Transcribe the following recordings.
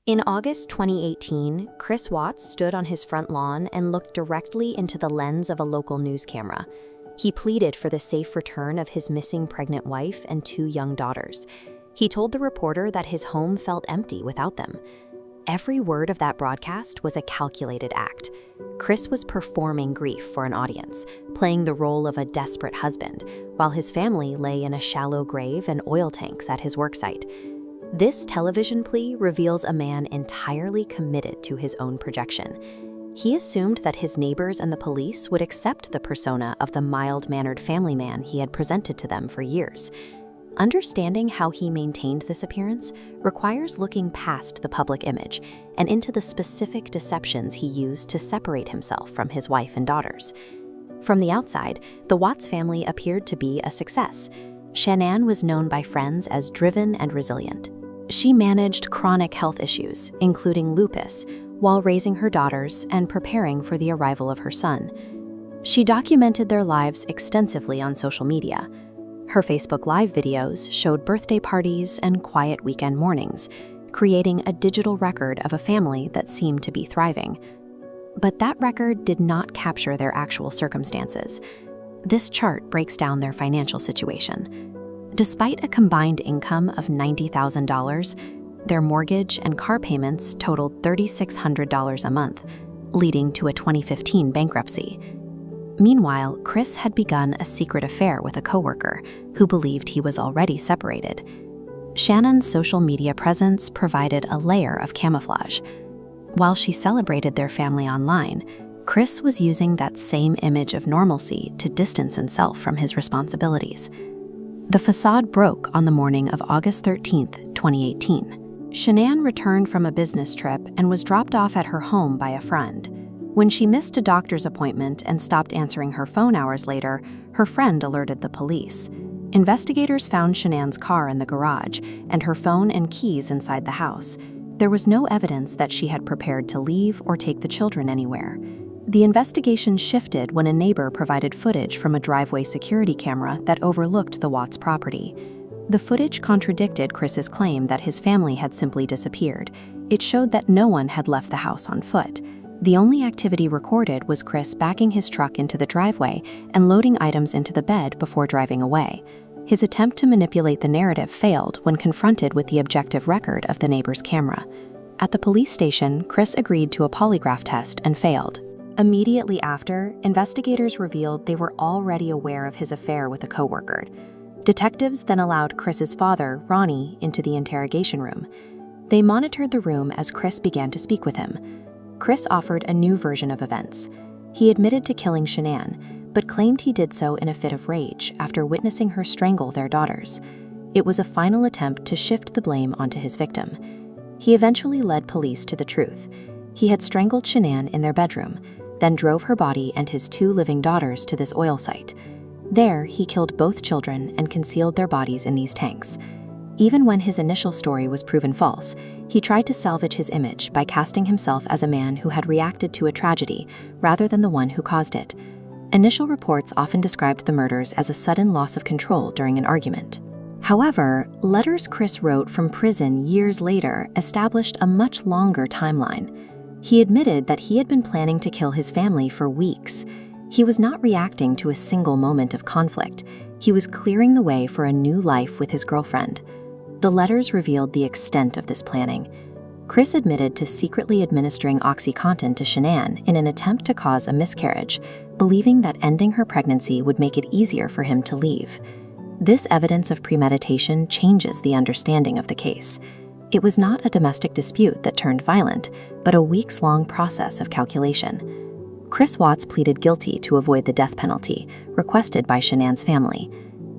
In August 2018, Chris Watts stood on his front lawn and looked directly into the lens of a local news camera. He pleaded for the safe return of his missing pregnant wife and 2 young daughters. He told the reporter that his home felt empty without them. Every word of that broadcast was a calculated act. Chris was performing grief for an audience, playing the role of a desperate husband, while his family lay in a shallow grave and oil tanks at his worksite. This television plea reveals a man entirely committed to his own projection. He assumed that his neighbors and the police would accept the persona of the mild-mannered family man he had presented to them for years. Understanding how he maintained this appearance requires looking past the public image and into the specific deceptions he used to separate himself from his wife and daughters. From the outside, the Watts family appeared to be a success. Shanann was known by friends as driven and resilient. She managed chronic health issues, including lupus, while raising her daughters and preparing for the arrival of her son. She documented their lives extensively on social media. Her Facebook Live videos showed birthday parties and quiet weekend mornings, creating a digital record of a family that seemed to be thriving. But that record did not capture their actual circumstances. This chart breaks down their financial situation. Despite a combined income of $90,000, their mortgage and car payments totaled $3,600 a month, leading to a 2015 bankruptcy. Meanwhile, Chris had begun a secret affair with a coworker who believed he was already separated. Shannon's social media presence provided a layer of camouflage. While she celebrated their family online, Chris was using that same image of normalcy to distance himself from his responsibilities. The facade broke on the morning of August 13, 2018. Shanann returned from a business trip and was dropped off at her home by a friend. When she missed a doctor's appointment and stopped answering her phone hours later, her friend alerted the police. Investigators found Shanann's car in the garage and her phone and keys inside the house. There was no evidence that she had prepared to leave or take the children anywhere. The investigation shifted when a neighbor provided footage from a driveway security camera that overlooked the Watts property. The footage contradicted Chris's claim that his family had simply disappeared. It showed that no one had left the house on foot. The only activity recorded was Chris backing his truck into the driveway and loading items into the bed before driving away. His attempt to manipulate the narrative failed when confronted with the objective record of the neighbor's camera. At the police station, Chris agreed to a polygraph test and failed. Immediately after, investigators revealed they were already aware of his affair with a coworker. Detectives then allowed Chris's father, Ronnie, into the interrogation room. They monitored the room as Chris began to speak with him. Chris offered a new version of events. He admitted to killing Shanann, but claimed he did so in a fit of rage after witnessing her strangle their daughters. It was a final attempt to shift the blame onto his victim. He eventually led police to the truth. He had strangled Shanann in their bedroom, then drove her body and his 2 living daughters to this oil site. There, he killed both children and concealed their bodies in these tanks. Even when his initial story was proven false, he tried to salvage his image by casting himself as a man who had reacted to a tragedy rather than the one who caused it. Initial reports often described the murders as a sudden loss of control during an argument. However, letters Chris wrote from prison years later established a much longer timeline. He admitted that he had been planning to kill his family for weeks. He was not reacting to a single moment of conflict. He was clearing the way for a new life with his girlfriend. The letters revealed the extent of this planning. Chris admitted to secretly administering OxyContin to Shanann in an attempt to cause a miscarriage, believing that ending her pregnancy would make it easier for him to leave. This evidence of premeditation changes the understanding of the case. It was not a domestic dispute that turned violent, but a weeks-long process of calculation. Chris Watts pleaded guilty to avoid the death penalty, requested by Shanann's family.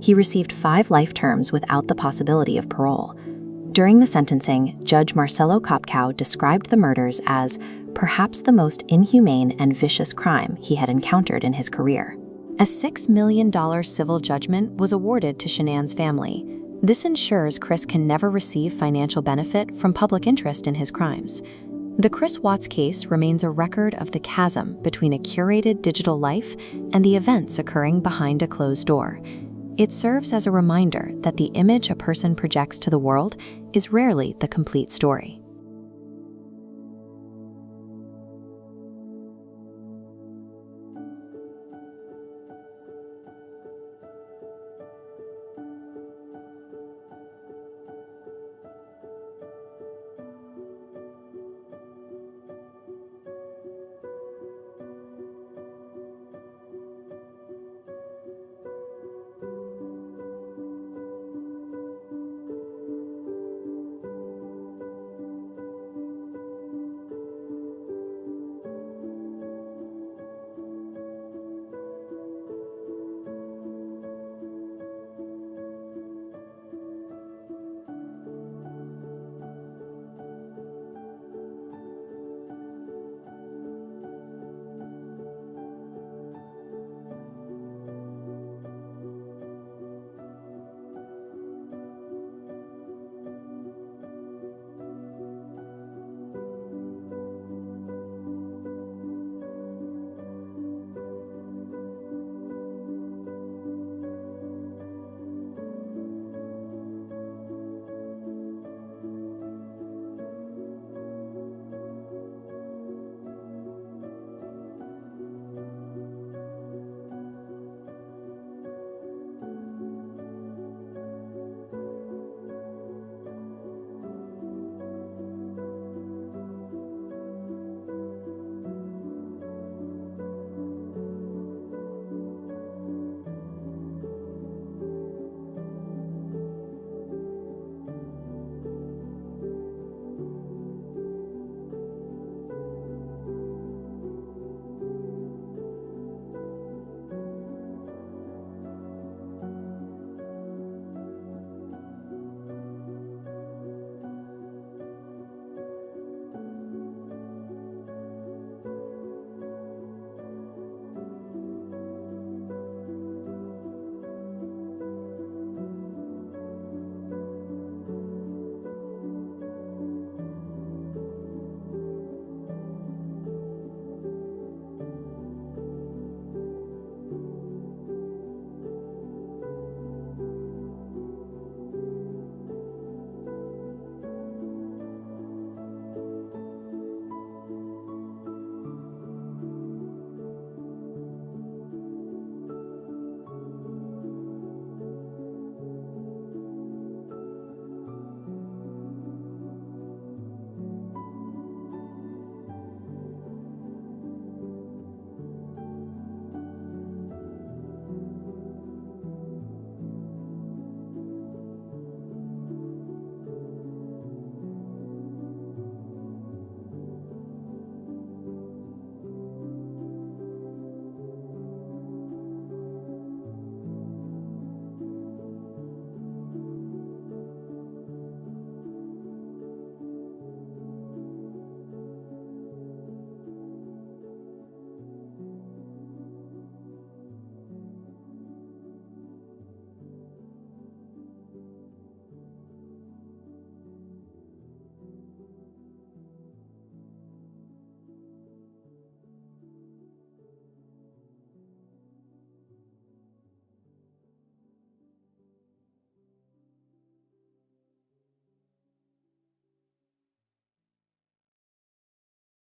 He received 5 life terms without the possibility of parole. During the sentencing, Judge Marcelo Kopkow described the murders as perhaps the most inhumane and vicious crime he had encountered in his career. A $6 million civil judgment was awarded to Shanann's family. This ensures Chris can never receive financial benefit from public interest in his crimes. The Chris Watts case remains a record of the chasm between a curated digital life and the events occurring behind a closed door. It serves as a reminder that the image a person projects to the world is rarely the complete story.